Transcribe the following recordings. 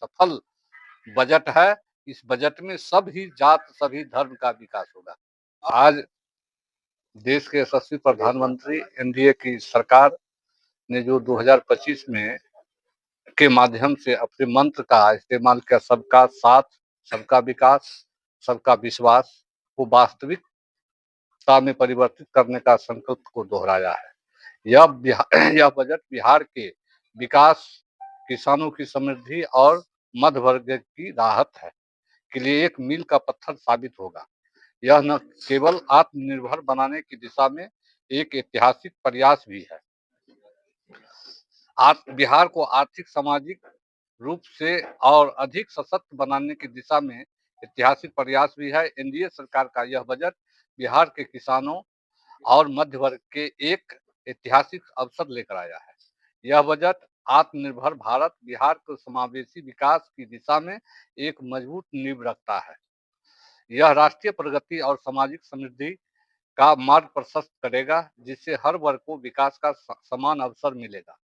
सफल बजट है। इस बजट में सभी जात, सभी धर्म का विकास होगा। आज देश के यशस्वी प्रधानमंत्री एनडीए की सरकार ने जो 2025 में के माध्यम से अपने मंत्र का इस्तेमाल किया, सबका साथ, सबका विकास, सबका विश्वास को वास्तविकता में परिवर्तित करने का संकल्प को दोहराया है। यह बजट बिहार के विकास, किसानों की समृद्धि और मध्य वर्ग की राहत है के लिए एक मील का पत्थर साबित होगा। यह न केवल आत्मनिर्भर बनाने की दिशा में एक ऐतिहासिक प्रयास भी है, बिहार को आर्थिक, सामाजिक रूप से और अधिक सशक्त बनाने की दिशा में ऐतिहासिक प्रयास भी है। एनडीए सरकार का यह बजट बिहार के किसानों और मध्य वर्ग के एक ऐतिहासिक अवसर लेकर आया है। यह बजट आत्मनिर्भर भारत, बिहार को समावेशी विकास की दिशा में एक मजबूत नींव रखता है। यह राष्ट्रीय प्रगति और सामाजिक समृद्धि का मार्ग प्रशस्त करेगा, जिससे हर वर्ग को विकास का समान अवसर मिलेगा।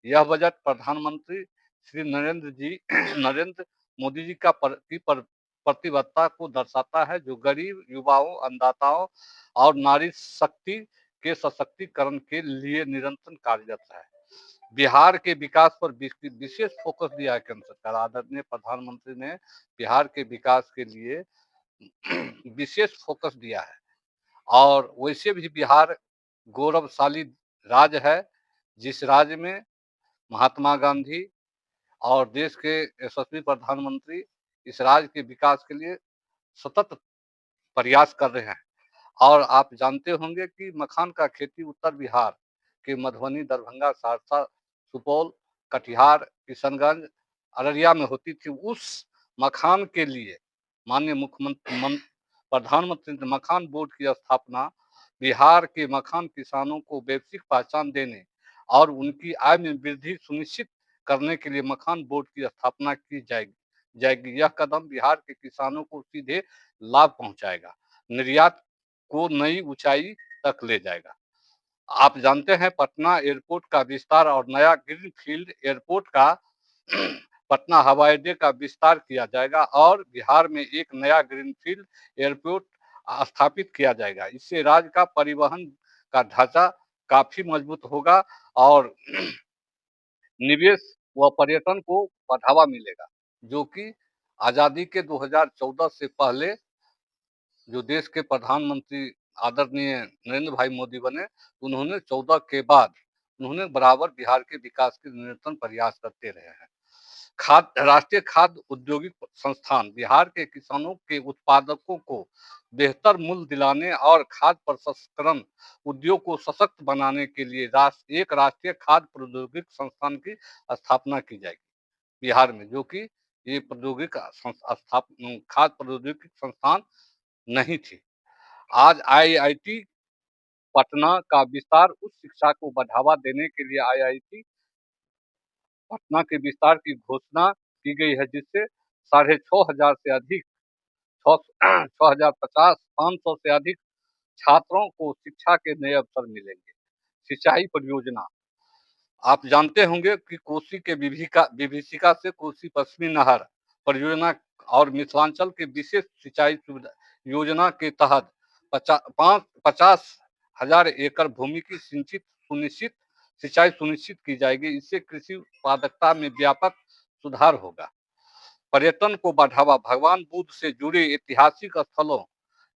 यह बजट प्रधानमंत्री श्री नरेंद्र मोदी जी का प्रतिबद्धता को दर्शाता है, जो गरीब, युवाओं, अन्नदाताओं और नारी शक्ति के सशक्तिकरण के लिए निरंतर कार्यरत है। बिहार के विकास पर विशेष फोकस दिया है केंद्र सरकार। आदरणीय प्रधानमंत्री ने बिहार के विकास के लिए विशेष फोकस दिया है और वैसे भी बिहार गौरवशाली राज्य है, जिस राज्य में महात्मा गांधी और देश के यशस्वी प्रधानमंत्री इस राज्य के विकास के लिए सतत प्रयास कर रहे हैं। और आप जानते होंगे कि मखान का खेती उत्तर बिहार के मधुबनी, दरभंगा, सहरसा, सुपौल, कटिहार, किशनगंज, अररिया में होती थी। उस मखान के लिए माननीय मुख्यमंत्री प्रधानमंत्री ने मखान बोर्ड की स्थापना बिहार के मखान किसानों को वैश्विक पहचान देने और उनकी आय में वृद्धि सुनिश्चित करने के लिए मखान बोर्ड की स्थापना की जाएगी। यह कदम बिहार के किसानों को सीधे लाभ पहुंचाएगा, निर्यात को नई ऊंचाई तक ले जाएगा। आप जानते हैं पटना एयरपोर्ट का विस्तार और नया ग्रीनफील्ड एयरपोर्ट का पटना हवाई अड्डे का विस्तार किया जाएगा और बिहार में एक नया ग्रीनफील्ड एयरपोर्ट स्थापित किया जाएगा। इससे राज्य का परिवहन का ढांचा काफी मजबूत होगा और निवेश व पर्यटन को बढ़ावा मिलेगा, जो कि आजादी के 2014 से पहले जो देश के प्रधानमंत्री आदरणीय नरेंद्र भाई मोदी बने, उन्होंने 14 के बाद उन्होंने बराबर बिहार के विकास के निरंतर प्रयास करते रहे हैं। राष्ट्रीय खाद्य औद्योगिक संस्थान बिहार के किसानों के उत्पादकों को बेहतर मूल्य दिलाने और खाद्य प्रसंस्करण उद्योग को सशक्त बनाने के लिए एक राष्ट्रीय खाद्य प्रौद्योगिक संस्थान की स्थापना की जाएगी बिहार में, जो कि ये खाद्य प्रौद्योगिक संस्थान नहीं थी। आज आईआईटी पटना का विस्तार उच्च शिक्षा को बढ़ावा देने के लिए आईआईटी पटना के विस्तार की घोषणा की गई है, जिससे 6,500 से अधिक 6,050 500 से अधिक छात्रों को शिक्षा के नए अवसर मिलेंगे। सिंचाई परियोजना, आप जानते होंगे कि कोसी के विभीषिका से कोसी पश्चिमी नहर परियोजना और मिथिलांचल के विशेष सिंचाई सुविधा योजना के तहत 50,000 एकड़ भूमि की सिंचाई सुनिश्चित की जाएगी। इससे कृषि उत्पादकता में व्यापक सुधार होगा। पर्यटन को बढ़ावा, भगवान बुद्ध से जुड़े ऐतिहासिक स्थलों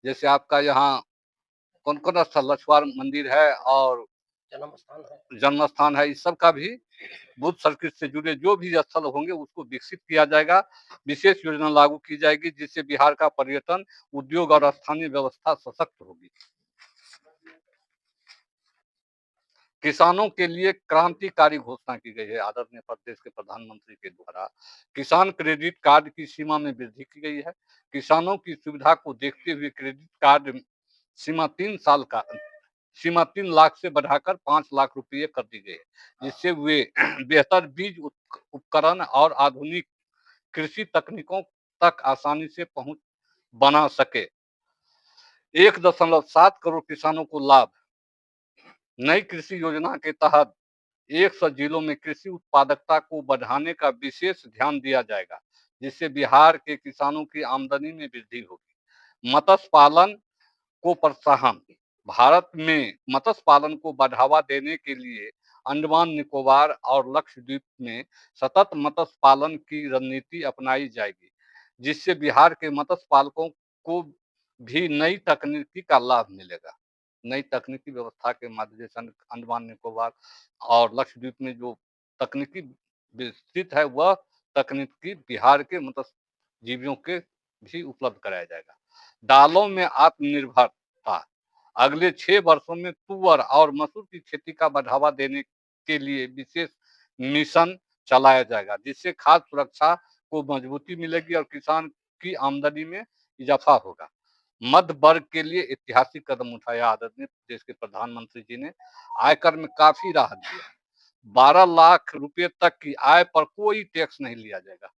जैसे आपका यहाँ कौन कौन स्थल, लछवार मंदिर है और जन्म स्थान है, इस सब का भी बुद्ध सर्किट से जुड़े जो भी स्थल होंगे उसको विकसित किया जाएगा। विशेष योजना लागू की जाएगी, जिससे बिहार का पर्यटन उद्योग और स्थानीय व्यवस्था सशक्त होगी। किसानों के लिए क्रांतिकारी घोषणा की गई है आदरणीय प्रदेश के प्रधानमंत्री के द्वारा। किसान क्रेडिट कार्ड की सीमा में वृद्धि की गई है। किसानों की सुविधा को देखते हुए क्रेडिट कार्ड सीमा 3 लाख से बढ़ाकर 5 लाख रुपये कर दी गई है, जिससे वे बेहतर बीज उपकरण और आधुनिक कृषि तकनीकों तक आसानी से पहुंच बना सके। 1.7 करोड़ किसानों को लाभ। नई कृषि योजना के तहत 100 जिलों में कृषि उत्पादकता को बढ़ाने का विशेष ध्यान दिया जाएगा, जिससे बिहार के किसानों की आमदनी में वृद्धि होगी। मत्स्य पालन को प्रोत्साहन। भारत में मत्स्य पालन को बढ़ावा देने के लिए अंडमान निकोबार और लक्षद्वीप में सतत मत्स्य पालन की रणनीति अपनाई जाएगी, जिससे बिहार के मत्स्य पालकों को भी नई तकनीकी का लाभ मिलेगा। नई तकनीकी व्यवस्था के माध्यम से अंडमान निकोबार और लक्षद्वीप में जो तकनीकी विस्तृत है, वह तकनीकी बिहार के मत्स्यजीवियों के भी उपलब्ध कराया जाएगा। दालों में आत्मनिर्भरता। अगले 6 वर्षों में तुअर और मसूर की खेती का बढ़ावा देने के लिए विशेष मिशन चलाया जाएगा, जिससे खाद्य सुरक्षा को मजबूती मिलेगी और किसान की आमदनी में इजाफा होगा। मध्य वर्ग के लिए ऐतिहासिक कदम उठाया आदरणीय देश के प्रधानमंत्री जी ने। आयकर में काफी राहत दिया। 12 लाख रुपए तक की आय पर कोई टैक्स नहीं लिया जाएगा,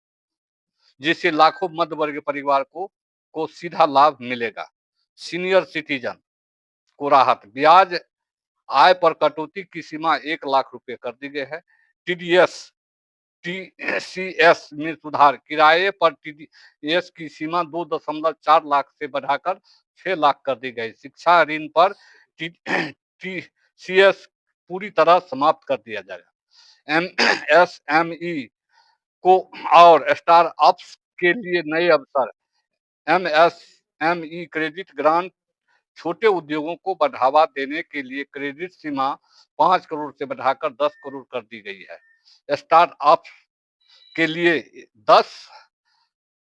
जिससे लाखों मध्य वर्ग परिवार को सीधा लाभ मिलेगा। सीनियर सिटीजन को राहत। ब्याज आय पर कटौती की सीमा 1 लाख रुपए कर दी गई है। टीडीएस टीसीएस में सुधार। किराए पर टीडीएस की सीमा 2.4 लाख से बढ़ाकर 6 लाख कर दी गई। शिक्षा ऋण पर टीसीएस पूरी तरह समाप्त कर दिया जाएगा। एमएसएमई को और स्टार्टअप्स के लिए नए अवसर। MSME credit grant. छोटे उद्योगों को बढ़ावा देने के लिए क्रेडिट सीमा 5 करोड़ से बढ़ाकर 10 करोड़ कर दी गई है। स्टार्टअप के लिए 10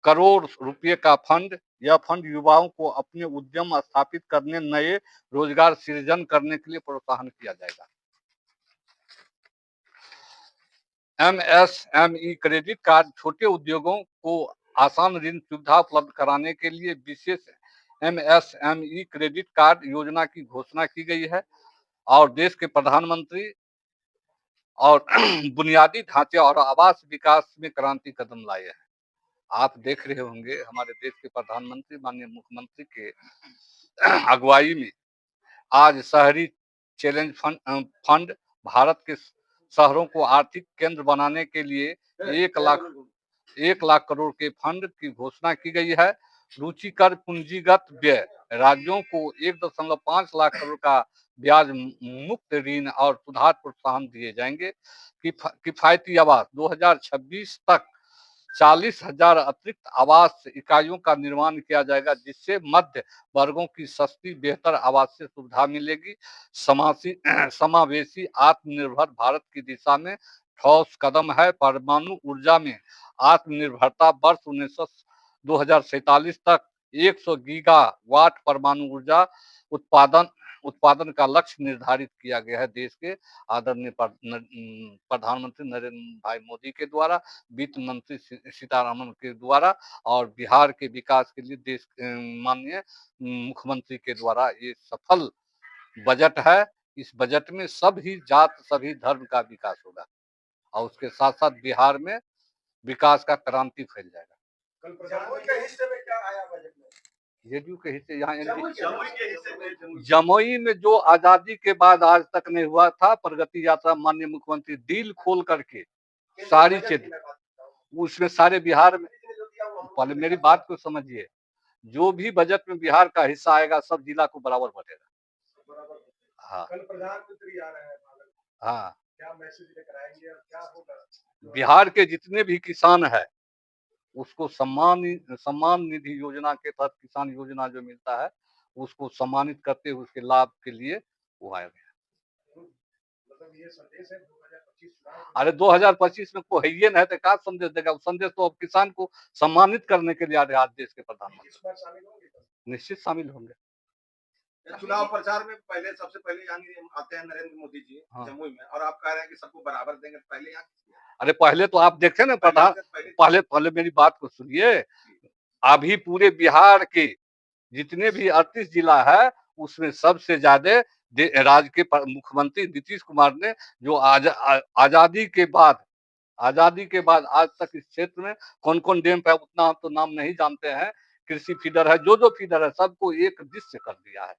करोड़ रुपए का फंड। यह फंड युवाओं को अपने उद्यम स्थापित करने, नए रोजगार सृजन करने के लिए प्रोत्साहन किया जाएगा। MSME credit card. छोटे उद्योगों को आसान ऋण सुविधा उपलब्ध कराने के लिए विशेष एमएसएमई क्रेडिट कार्ड योजना की घोषणा की गई है और देश के प्रधानमंत्री और बुनियादी ढांचे और आवास विकास में क्रांति कदम लाए हैं। आप देख रहे होंगे हमारे देश के प्रधानमंत्री माननीय मुख्यमंत्री के अगुवाई में आज शहरी चैलेंज फंड भारत के शहरों को आर्थिक केंद्र बनाने के लिए 1 लाख करोड़ के फंड की घोषणा की गई है। रुचिकर पूंजीगत व्यय। राज्यों को 1.5 लाख करोड़ का ब्याज मुक्त ऋण और सुधार प्रोत्साहन दिए जाएंगे। किफायती आवास। 2026 तक 40,000 अतिरिक्त आवास इकाइयों का निर्माण किया जाएगा, जिससे मध्य वर्गों की सस्ती बेहतर आवासीय सुविधा मिलेगी। समावेशी आत्मनिर्भर भारत की दिशा में ठोस कदम है। परमाणु ऊर्जा में आत्मनिर्भरता। वर्ष 2047 तक 100 गीगावाट परमाणु ऊर्जा उत्पादन का लक्ष्य निर्धारित किया गया है देश के आदरणीय प्रधानमंत्री नरेंद्र भाई मोदी के द्वारा, वित्त मंत्री सीतारमण के द्वारा और बिहार के विकास के लिए देश माननीय मुख्यमंत्री के द्वारा ये सफल बजट है। इस बजट में सभी जात सभी धर्म का विकास होगा और उसके साथ साथ बिहार में विकास का क्रांति फैल जाएगा। जमुई के हिस्से में क्या आया बजट में? जेडीयू के हिस्से यहाँ जमुई में जो आजादी के बाद आज तक नहीं हुआ था प्रगति यात्रा, माननीय मुख्यमंत्री दिल खोल करके सारी चीज उसमें सारे बिहार में। पहले मेरी बात को समझिए, जो भी बजट में बिहार का हिस्सा आएगा सब जिला को बराबर बटेगा। हाँ, कल प्रधानमंत्री आ रहे हैं। हाँ, क्या मैसेज लेकर आएंगे और क्या होगा? बिहार के जितने भी किसान है उसको सम्मान निधि योजना के तहत किसान योजना जो मिलता है उसको सम्मानित करते हुए उसके लाभ के लिए वो आया गया। मतलब ये संदेश है 2025 चुनाव। अरे 2025 में कोई है नहीं तो क्या संदेश देगा? वो संदेश तो अब किसान को सम्मानित करने के लिए आ रहे आज देश के प्रधानमंत्री। इस बार शामिल होंगे? निश्चित शामिल होंगे। चुनाव प्रचार में सबसे पहले यानी आते हैं नरेंद्र मोदी जी। हाँ। जमुई में, और आप कह रहे हैं कि सबको बराबर देंगे। पहले यहाँ अरे पहले तो आप देखे ना पहले मेरी बात को सुनिए। अभी पूरे बिहार के जितने भी 38 जिला है उसमें सबसे ज्यादा राज्य के मुख्यमंत्री नीतीश कुमार ने जो आजादी के बाद आज तक इस क्षेत्र में कौन कौन डैम पे उतना हम तो नाम नहीं जानते हैं। कृषि फीडर है, जो फीडर है सबको एक डिश से कर दिया है।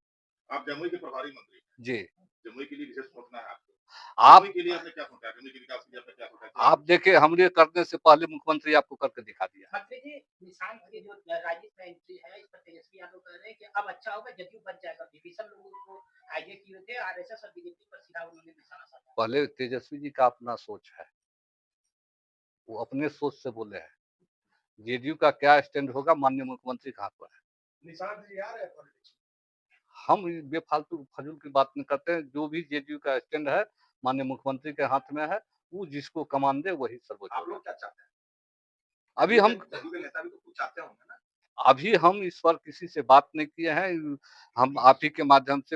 आप जमुई के प्रभारी मंत्री जी। जमुई के लिए विशेष सोचना है आपको। आप के लिए आपने क्या सोचा? जमुई के विकास के लिए आपने क्या सोचा? आप देखिए, हमने करने से पहले मुख्यमंत्री आपको करके दिखा दिया। मंत्री जी, निशांत की जो राजनीति में एंट्री है, इस पर तेजस्वी यादव कह रहे हैं कि अब अच्छा होगा, जदयू बच जाएगा। विभीषण लोग उसको हाईजैक किए थे, आरएसएस और बीजेपी पर सीधा उन्होंने निशाना साधा। पहले तेजस्वी जी का अपना सोच है, वो अपने सोच से बोले हैं। जेडीयू का क्या स्टैंड होगा माननीय मुख्यमंत्री के हाथ पर है। निशांत जी आ रहे हैं पॉलिटिक्स में। हम बेफालतू फजूल की बात नहीं करते हैं। जो भी जेडीयू का स्टैंड है माननीय मुख्यमंत्री के हाथ में है, वो जिसको कमान दे वही सर्वोच्च आप होगा। लोग क्या चाहते हैं? अभी हम जदयू के नेता भी तो कुछ चाहते होंगे ना? अभी हम इस पर किसी से बात नहीं किए हैं। हम आप ही के माध्यम से,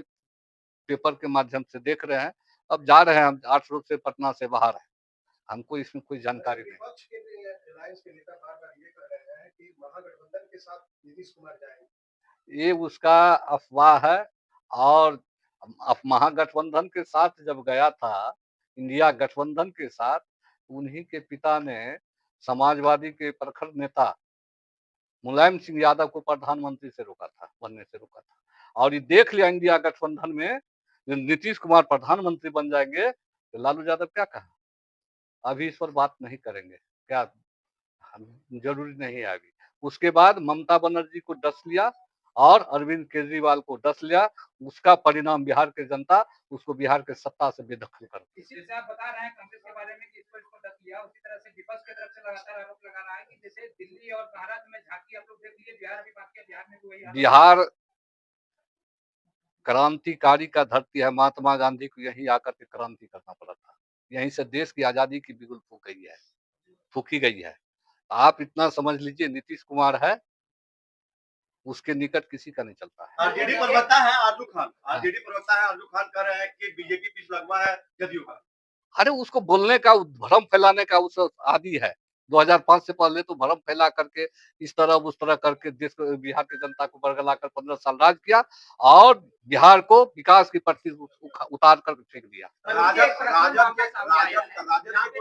पेपर के माध्यम से देख रहे हैं। अब जा रहे हैं, हम 8 रोज से पटना से बाहर हैं, हमको इसमें कोई जानकारी नहीं। विपक्ष के अलायंस के नेता बार-बार ये कह रहे हैं कि महागठबंधन के साथ नीतीश कुमार जाएंगे। ये उसका अफवाह है। और महागठबंधन के साथ जब गया था, इंडिया गठबंधन के साथ, उन्हीं के पिता ने समाजवादी के प्रखर नेता मुलायम सिंह यादव को प्रधानमंत्री से रोका था, बनने से रोका था। और ये देख लिया इंडिया गठबंधन में नीतीश कुमार प्रधानमंत्री बन जाएंगे, तो लालू यादव क्या कहा, अभी इस पर बात नहीं करेंगे, क्या जरूरी नहीं है अभी। उसके बाद ममता बनर्जी को डस लिया और अरविंद केजरीवाल को डस लिया। उसका परिणाम बिहार के जनता उसको बिहार के सत्ता से बेदखल कर दी। इसी से आप बता रहे हैं कांग्रेस के बारे में कि इसको डस लिया, उसी तरह से विपक्ष की तरफ से लगातार आरोप लगा रहा है कि जैसे दिल्ली और महाराष्ट्र में झांकी आप लोग देख लिए, बिहार अभी बात किया, बिहार में भी वही हाल है। बिहार क्रांतिकारी का धरती है। महात्मा गांधी को यहीं आकर के क्रांति करना पड़ा था। यहीं से देश की आजादी की बिगुल फूकी गई है। आप इतना समझ लीजिए, नीतीश कुमार है, उसके निकट किसी का नहीं चलता है। आरजेडी प्रवक्ता है आरजू खान। आरजेडी प्रवक्ता है आरजू खान कह रहे हैं कि बीजेपी पीछ लगवा है जदयू का। अरे उसको बोलने का, भ्रम फैलाने का उस आदी है। 2005 से पहले तो भ्रम फैला करके इस तरह उस तरह करके देश को, बिहार की जनता को बरगला कर 15 साल राज किया और बिहार को विकास की पटरी उतार कर फेंक दिया।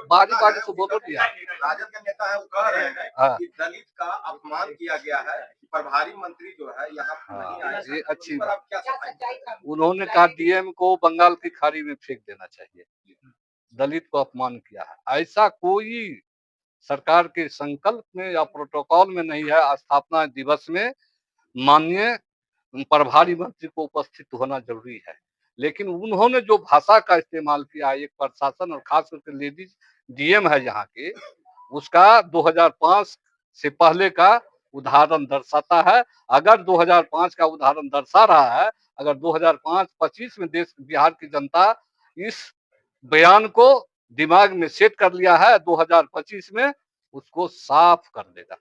बारी बारी से बोलो दिया। राजद के नेता है वो कह रहे हैं कि दलित का अपमान किया गया है, प्रभारी मंत्री जो है यहाँ नहीं आए। ये अच्छी पर आप बात। क्या उन्होंने कहा डीएम को बंगाल की खाड़ी में फेंक देना चाहिए, दलित को अपमान किया है। ऐसा कोई सरकार के संकल्प में या प्रोटोकॉल में नहीं है। स्थापना दिवस में माननीय प्रभारी मंत्री को उपस्थित होना जरूरी है, लेकिन उन्होंने जो भाषा का इस्तेमाल किया, एक प्रशासन और खास करके लेडीज डीएम है यहाँ के, उसका 2005 से पहले का उदाहरण दर्शाता है। अगर 2005 का उदाहरण दर्शा रहा है, अगर 2005-25 में देश बिहार की जनता इस बयान को दिमाग में सेट कर लिया है, 2025 में उसको साफ कर देगा।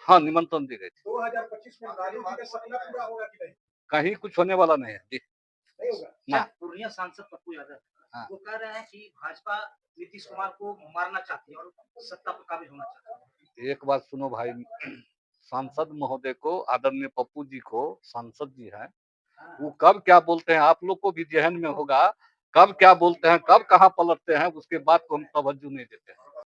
हाँ, निमंत्रण दी गई थी। 2025 में लालू जी का सपना पूरा होगा कि नहीं? कहीं कुछ होने वाला नहीं है। नहीं होगा। ना। पूर्णिया सांसद पप्पू यादव, हाँ। वो कह रहे हैं कि भाजपा नीतीश कुमार को मारना चाहती है और सत्ता पर काबिज होना चाहती है। एक बात सुनो भाई, सांसद महोदय को, आदरणीय पप्पू जी को, सांसद जी हैं, वो कब क्या बोलते हैं आप लोग को भी जहन में होगा। कब क्या बोलते हैं, कब कहाँ पलटते हैं, उसके बाद को हम तवज्जो नहीं देते हैं।